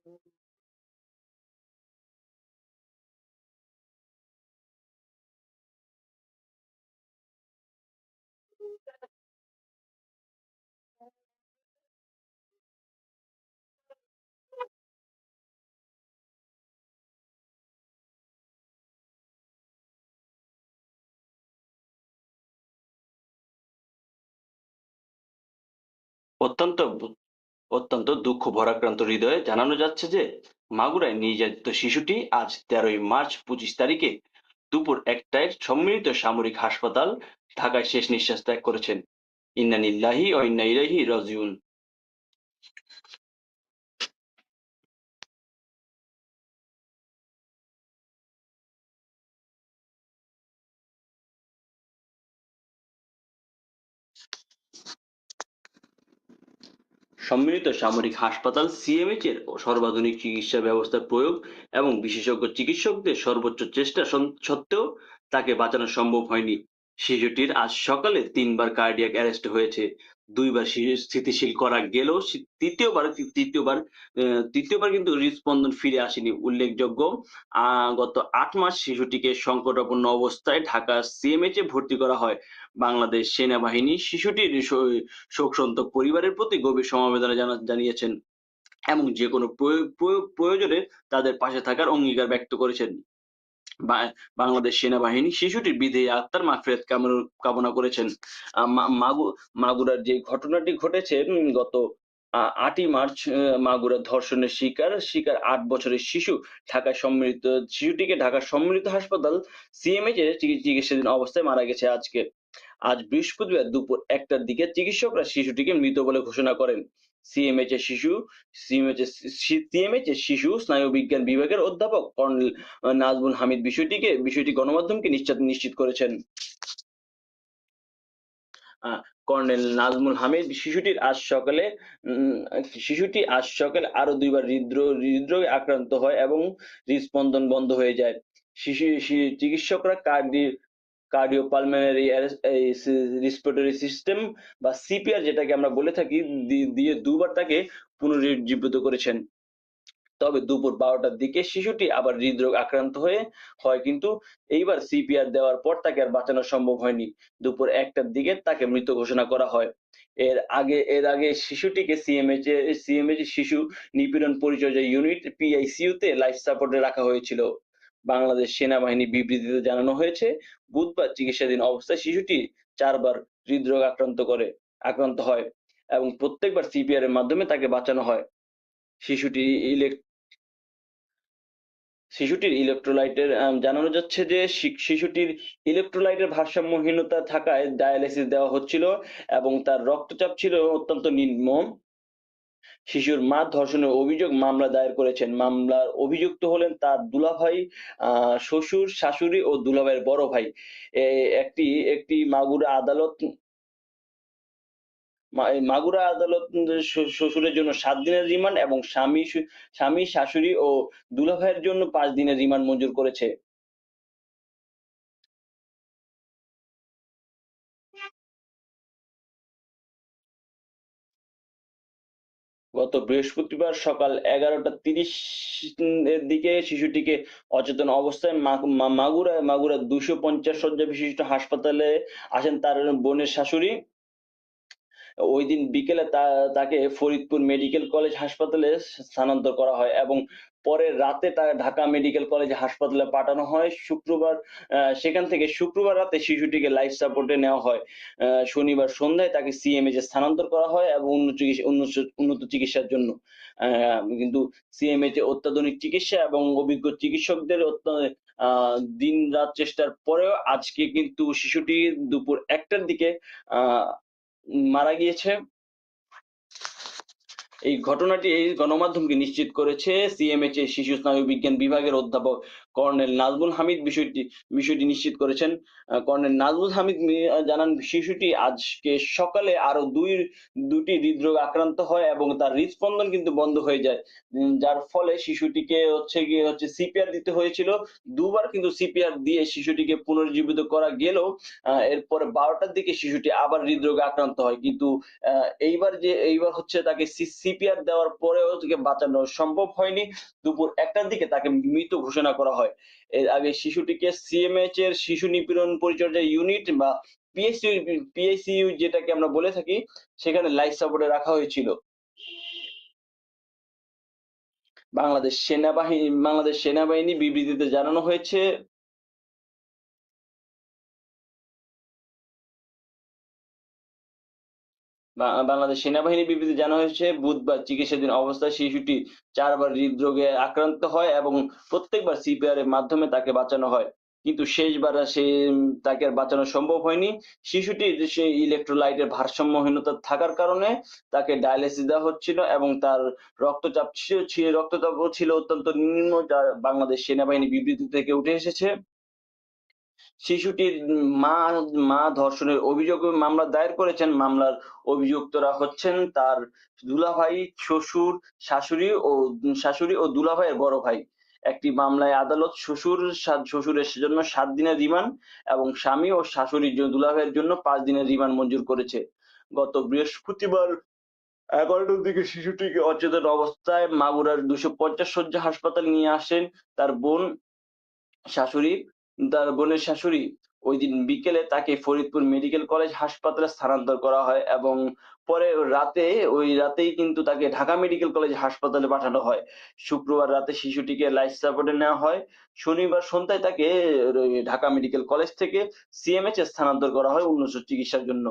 অত্যন্ত অত্যন্ত দুঃখ ভারাক্রান্ত হৃদয়ে জানানো যাচ্ছে যে মাগুরায় নির্যাতিত শিশুটি আজ 13ই মার্চ 25 তারিখে দুপুর 1টায় সম্মিলিত সামরিক হাসপাতাল ঢাকায় শেষ নিঃশ্বাস ত্যাগ করেছেন। ইন্না লিল্লাহি ওয়া ইন্না ইলাইহি রাজিউন। সম্মিলিত সামরিক হাসপাতাল সিএমএইচ এর সর্বাধুনিক চিকিৎসা ব্যবস্থার প্রয়োগ এবং বিশেষজ্ঞ চিকিৎসকদের সর্বোচ্চ চেষ্টা সত্ত্বেও তাকে বাঁচানো সম্ভব হয়নি। শিশুটির আজ সকালে 3বার কার্ডিয়াক অ্যারেস্ট হয়েছে। 2বার শিশু স্থিতিশীল করা গেলেও তৃতীয়বার কিন্তু হৃদস্পন্দন ফিরে আসেনি। উল্লেখযোগ্য, গত 8 মাস শিশুটিকে সংকটাপন্ন অবস্থায় ঢাকা সিএমএইচ এ ভর্তি করা হয়। বাংলাদেশ সেনাবাহিনী শিশুটির শোকসন্তপ্ত পরিবারের প্রতি গভীর সমবেদনা জানিয়েছেন এবং যেকোনো প্রয়োজনে তাদের পাশে থাকার অঙ্গীকার ব্যক্ত করেছেন। বাংলাদেশ সেনাবাহিনী শিশুটির বিদেহী আত্মার মাগফিরাত কামনা করেছেন। মাগুরার যে ঘটনাটি ঘটেছে গত 8ই মার্চ, মাগুরার ধর্ষণের শিকার 8 বছরের শিশুটিকে ঢাকার সম্মিলিত হাসপাতাল সিএমএইচ এ চিকিৎসাধীন অবস্থায় মারা গেছে আজকে। আজ বৃহস্পতিবার দুপুর 1টার দিকে চিকিৎসকরা শিশুটিকে মৃত বলে ঘোষণা করেন। সিএমএইচ এর শিশু স্নায়ুবিজ্ঞান বিভাগের অধ্যাপক কর্নেল নাজমুল হামিদ বিষয়টি গণমাধ্যমকে নিশ্চিত করেছেন। কর্নেল নাজমুল হামিদ শিশুটি আজ সকালে আরো 2বার হৃদরোগে আক্রান্ত হয় এবং হৃদস্পন্দন বন্ধ হয়ে যায়। চিকিৎসকরা কার্ডিওপালমোনারি রেসপিরেটরি সিস্টেম বা সিপিআর, যেটাকে আমরা বলে থাকি, দিয়ে 2বার তাকে পুনরুজ্জীবিত করেছেন। তবে দুপুর 12টার দিকে শিশুটি আবার হৃদরোগ আক্রান্ত হয়, কিন্তু এইবার সিপিআর দেওয়ার পর তাকে আর বাঁচানো সম্ভব হয়নি। দুপুর 1টার দিকে তাকে মৃত ঘোষণা করা হয়। এর আগে শিশুটিকে সিএমএইচ শিশু নিপীড়ন পরিচর্যা ইউনিট পিআইসিইউ তে লাইফ সাপোর্টে রাখা হয়েছিল। বাংলাদেশ সেনাবাহিনী বিবৃতিতে জানানো হয়েছে, বুধবার চিকিৎসাধীন অবস্থায় শিশুটি 4বার হৃদরোগ আক্রান্ত হয় এবং প্রত্যেকবার সিপিআর এর মাধ্যমে তাকে বাঁচানো হয়। শিশুটির ইলেকট্রোলাইটের জানানো যাচ্ছে যে শিশুটির ইলেকট্রোলাইটের ভারসাম্যহীনতা থাকায় ডায়ালাইসিস দেওয়া হচ্ছিল এবং তার রক্তচাপ ছিল অত্যন্ত নিম্ন। শিশুর মা ধর্ষণের অভিযোগ মামলা দায়ের করেছেন। মামলার অভিযুক্ত হলেন তার দুলাভাই, শ্বশুর, শাশুড়ি ও দুলাভাইয়ের বড় ভাই। একটি মাগুরা আদালত শ্বশুরের জন্য 7 দিনের রিমান্ড এবং স্বামী, শাশুড়ি ও দুলাভাইয়ের জন্য 5 দিনের রিমান্ড মঞ্জুর করেছে। গত বৃহস্পতিবার সকাল 11টা 30 এর দিকে শিশুটিকে অচেতন অবস্থায় মাগুরা 250 শয্যা বিশিষ্ট হাসপাতালে আসেন তার বোনের শাশুড়ি। ওই দিন বিকেলে তাকে ফরিদপুর মেডিকেল কলেজ হাসপাতালে স্থানান্তর করা হয় এবং পরে রাতে ঢাকা মেডিকেল কলেজ হাসপাতালে পাঠানো হয়। সেখান থেকে শুক্রবার রাতে শিশুটিকে লাইফ সাপোর্টে নেওয়া হয়। শনিবার সন্ধ্যায় তাকে সিএমএইচ এ স্থানান্তর করা হয় এবং উন্নত চিকিৎসার জন্য। কিন্তু সিএমএইচ এ অত্যাধুনিক চিকিৎসা এবং অভিজ্ঞ চিকিৎসকদের দিন-রাত চেষ্টার পরেও আজকে কিন্তু শিশুটি দুপুর 1টার দিকে মারা গিয়েছে। এই ঘটনাটি গণমাধ্যমকে নিশ্চিত করেছে সিএমএইচ এর শিশু স্নায়ুবিজ্ঞান বিভাগের অধ্যাপক কর্নেল নাজমুল হামিদ বিষয়টি নিশ্চিত করেছেন। কর্নেল নাজমুল হামিদ জানান, শিশুটি আজকে সকালে আরো দুটি হৃদরোগ আক্রান্ত হয় এবং তার হৃদস্পন্দন কিন্তু বন্ধ হয়ে যায়। যার ফলে শিশুটিকে সিপিআর দিতে হয়েছিল। 2বার কিন্তু সিপিআর দিয়ে শিশুটিকে পুনরুজ্জীবিত করা গেলেও এরপরে 12টার দিকে শিশুটি আবার হৃদরোগে আক্রান্ত হয়। কিন্তু এইবার হচ্ছে তাকে সিপিআর দেওয়ার পরেও তাকে বাঁচানো সম্ভব হয়নি। দুপুর ১টার দিকে তাকে মৃত ঘোষণা করা হয়। এর আগে শিশুটিকে সিএমএইচ এর শিশু নিপীড়ন পরিচর্যা ইউনিট বা পিএইচইউ যেটাকে আমরা বলে থাকি, সেখানে লাইফ সাপোর্টে রাখা হয়েছিল। বাংলাদেশ সেনাবাহিনী বিবৃতিতে জানানো হয়েছে, বাংলাদেশ সেনাবাহিনীর বিবৃতিতে জানানো হয়েছে, বুধবার চিকিৎসাধীন অবস্থায় শিশুটি ৪ বার হৃদরোগে আক্রান্ত হয় এবং প্রত্যেকবার সিপিআর এর মাধ্যমে তাকে বাঁচানো হয়। কিন্তু শেষবার তাকে আর বাঁচানো সম্ভব হয়নি। শিশুটির ইলেক্ট্রোলাইটের ভারসাম্যহীনতা থাকার কারণে তাকে ডায়ালাইসিস দেওয়া হচ্ছিল এবং তার রক্তচাপও ছিল অত্যন্ত নিম্ন, যা বাংলাদেশ সেনাবাহিনী বিবৃতি থেকে উঠে এসেছে। শিশুটির মা ধর্ষণের অভিযোগে মামলা দায়ের করেছেন। মামলার অভিযুক্তরা হচ্ছেন তার দুলাভাই, শাশুড়ি ও দুলাভাইয়ের বড় ভাই। একটি মামলায় আদালত শ্বশুরের জন্য ৭ দিনের রিমান্ড এবং স্বামী ও দুলাভাইয়ের জন্য ৫ দিনের রিমান্ড মঞ্জুর করেছে। গত বৃহস্পতিবার ১১টার দিকে শিশুটিকে অচেতন অবস্থায় মাগুরার ২৫০ শয্যা হাসপাতালে নিয়ে আসেন তার শাশুড়ি তার বোনের শাশুড়ি। ঐদিন বিকেলে তাকে ফরিদপুর মেডিকেল কলেজ হাসপাতালে স্থানান্তর করা হয় এবং পরে ওই রাতেই কিন্তু তাকে ঢাকা মেডিকেল কলেজ হাসপাতালে পাঠানো হয়। শুক্রবার রাতে শিশুটিকে লাইফ সাপোর্টে নেওয়া হয়। শনিবার সন্ধ্যায় তাকে ঢাকা মেডিকেল কলেজ থেকে সিএমএইচ এ স্থানান্তর করা হয় উন্নত চিকিৎসার জন্য।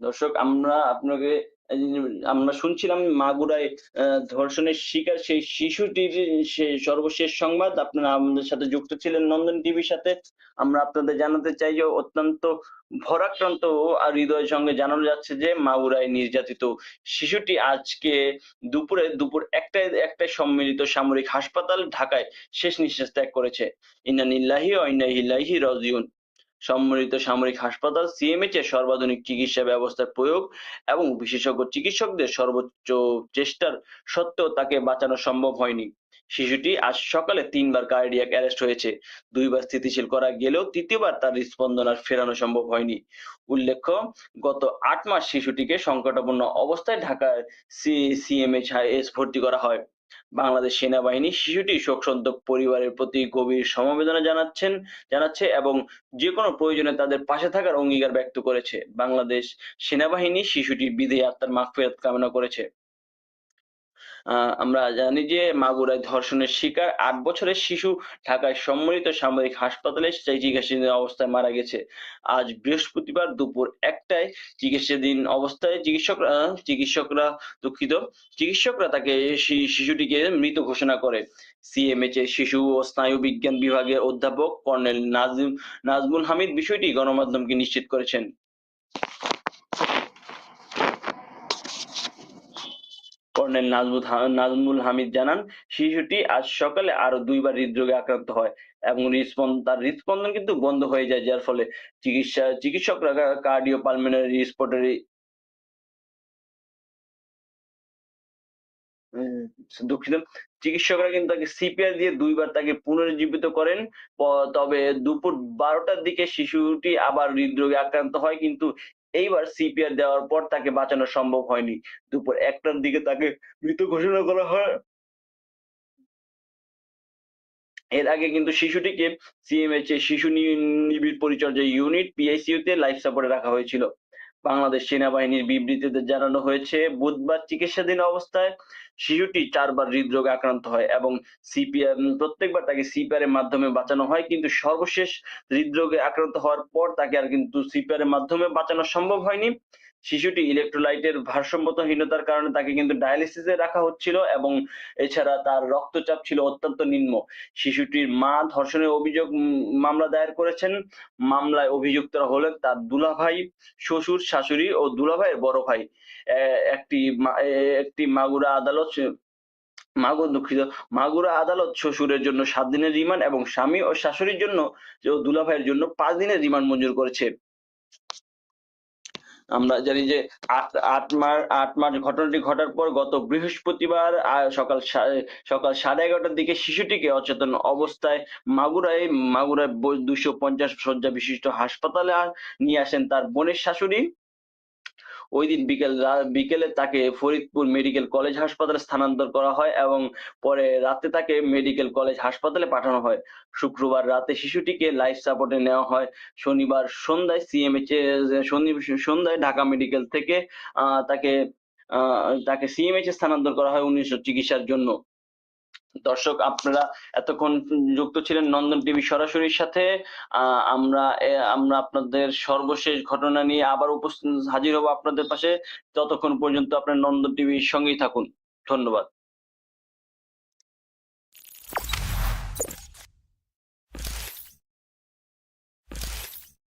দর্শক, আমরা শুনছিলাম মাগুরায় ধর্ষণের শিকার সেই শিশুটির সর্বশেষ সংবাদ। আপনারা আমাদের সাথে যুক্ত ছিলেন নন্দন টিভির সাথে। আমরা আপনাদের জানাতে চাই যে অত্যন্ত ভরাক্রান্ত আর হৃদয়ের সঙ্গে জানানো যাচ্ছে যে মাগুরায় নির্যাতিত শিশুটি আজকে দুপুর ১টায় সম্মিলিত সামরিক হাসপাতাল ঢাকায় শেষ নিঃশ্বাস ত্যাগ করেছে। ইন্না লিল্লাহি ওয়া ইন্না ইলাইহি রাজিউন। সম্মিলিত সামরিক হাসপাতাল সিএমএইচ এর সর্বাধুনিক চিকিৎসা ব্যবস্থার প্রয়োগ এবং বিশেষজ্ঞ চিকিৎসকদের সর্বোচ্চ চেষ্টার সত্ত্বেও তাকে বাঁচানো সম্ভব হয়নি। শিশুটি আজ সকালে ৩ বার কার্ডিয়াক অ্যারেস্ট হয়েছে। ২ বার স্থিতিশীল করা গেলেও তৃতীয়বার তার হৃদস্পন্দন আর ফেরানো সম্ভব হয়নি। উল্লেখ্য, গত ৮ মাস শিশুটিকে সংকটাপন্ন অবস্থায় ঢাকার সিএমএইচ ভর্তি করা হয়। বাংলাদেশ সেনাবাহিনী শিশুটির শোকসন্তপ্ত পরিবারের প্রতি গভীর সমবেদনা জানাচ্ছে এবং যেকোনো প্রয়োজনে তাদের পাশে থাকার অঙ্গীকার ব্যক্ত করেছে। বাংলাদেশ সেনাবাহিনী শিশুটির বিদেহী আত্মার মাগফিরাত কামনা করেছে। আমরা জানি যে মাগুরায় ধর্ষণের শিকার ৮ বছরের শিশু ঢাকায় সম্মিলিত সামরিক হাসপাতালে চিকিৎসাধীন অবস্থায় মারা গেছে। আজ বৃহস্পতিবার দুপুর ১টায় চিকিৎসাধীন অবস্থায় চিকিৎসকরা তাকে শিশুটিকে মৃত ঘোষণা করে। সিএমএইচ এর শিশু ও স্নায়ু বিজ্ঞান বিভাগের অধ্যাপক কর্নেল নাজমুল হামিদ বিষয়টি গণমাধ্যমকে নিশ্চিত করেছেন। কর্নেল নাজমুল হামিদ জানান, শিশুটি আজ সকালে আরো ২ বার হৃদরোগে আক্রান্ত হয় এবং তার হৃদস্পন্দন কিন্তু বন্ধ হয়ে যায়, যার ফলে চিকিৎসকরা কার্ডিওপালমোনারি রেসপিরেটরি উম দুঃখিত। চিকিৎসকরা কিন্তু তাকে সিপিআর দিয়ে ২ বার তাকে পুনরুজ্জীবিত করেন। তবে দুপুর ১২টার দিকে শিশুটি আবার হৃদরোগে আক্রান্ত হয়, কিন্তু এইবার সিপিআর দেওয়ার পর তাকে বাঁচানো সম্ভব হয়নি। দুপুর ১টার দিকে তাকে মৃত ঘোষণা করা হয়। এর আগে কিন্তু শিশুটিকে সিএমএইচ এর শিশু নিবিড় পরিচর্যা ইউনিট পিআইসিইউ তে লাইফ সাপোর্টে রাখা হয়েছিল। বাংলাদেশ সেনাবাহিনীর বিবৃতিতে জানানো হয়েছে, বুধবার চিকিৎসাধীন অবস্থায় শিশুটি ৪ বার হৃদরোগে আক্রান্ত হয় এবং প্রত্যেকবার তাকে সিপিআর এর মাধ্যমে বাঁচানো হয়, কিন্তু সর্বশেষ হৃদরোগে আক্রান্ত হওয়ার পর তাকে আর কিন্তু সিপিআর এর মাধ্যমে বাঁচানো সম্ভব হয়নি। শিশুটি ইলেক্ট্রোলাইটের ভারসাম্যহীনতার কারণে তাকে কিন্তু ডায়ালিসিসে রাখা হচ্ছিল এবং এছাড়া তার রক্তচাপ ছিল অত্যন্ত নিম্ন। শিশুটির মা ধর্ষণের মামলা দায়ের করেছেন। মামলায় অভিযুক্তরা হলেন তার দুলাভাই, শাশুড়ি ও দুলাভাইয়ের বড় ভাই। অ্যা একটি মা এ একটি মাগুরা আদালত দুঃখিত। মাগুরা আদালত শ্বশুরের জন্য ৭ দিনের রিমান্ড এবং স্বামী ও শাশুড়ির জন্য দুলাভাইয়ের জন্য ৫ দিনের রিমান্ড মঞ্জুর করেছে। আমরা জানি যে ৮ মার্চ ঘটনাটি ঘটার পর গত বৃহস্পতিবার সকাল 11:30টার দিকে শিশুটিকে অচেতন অবস্থায় মাগুরায় ২৫০ শয্যা বিশিষ্ট হাসপাতালে নিয়ে আসেন তার বোনের শাশুড়ি। ওইদিন বিকেলে তাকে ফরিদপুর মেডিকেল কলেজ হাসপাতালে স্থানান্তর করা হয় এবং পরে রাতে তাকে মেডিকেল কলেজ হাসপাতালে পাঠানো হয়। শুক্রবার রাতে শিশুটিকে লাইফ সাপোর্টে নেওয়া হয়। শনিবার সন্ধ্যায় সন্ধ্যায় ঢাকা মেডিকেল থেকে আ তাকে আ তাকে সিএমএইচ এ স্থানান্তর করা হয় উন্নত চিকিৎসার জন্য। দর্শক আপনারা এতক্ষণ যুক্ত ছিলেন নন্দন টিভি সরাসরির সাথে। আ আমরা আপনাদের সর্বশেষ ঘটনা নিয়ে আবার হাজির হব আপনাদের পাশে। ততক্ষণ পর্যন্ত আপনারা নন্দন টিভির সঙ্গেই থাকুন। ধন্যবাদ।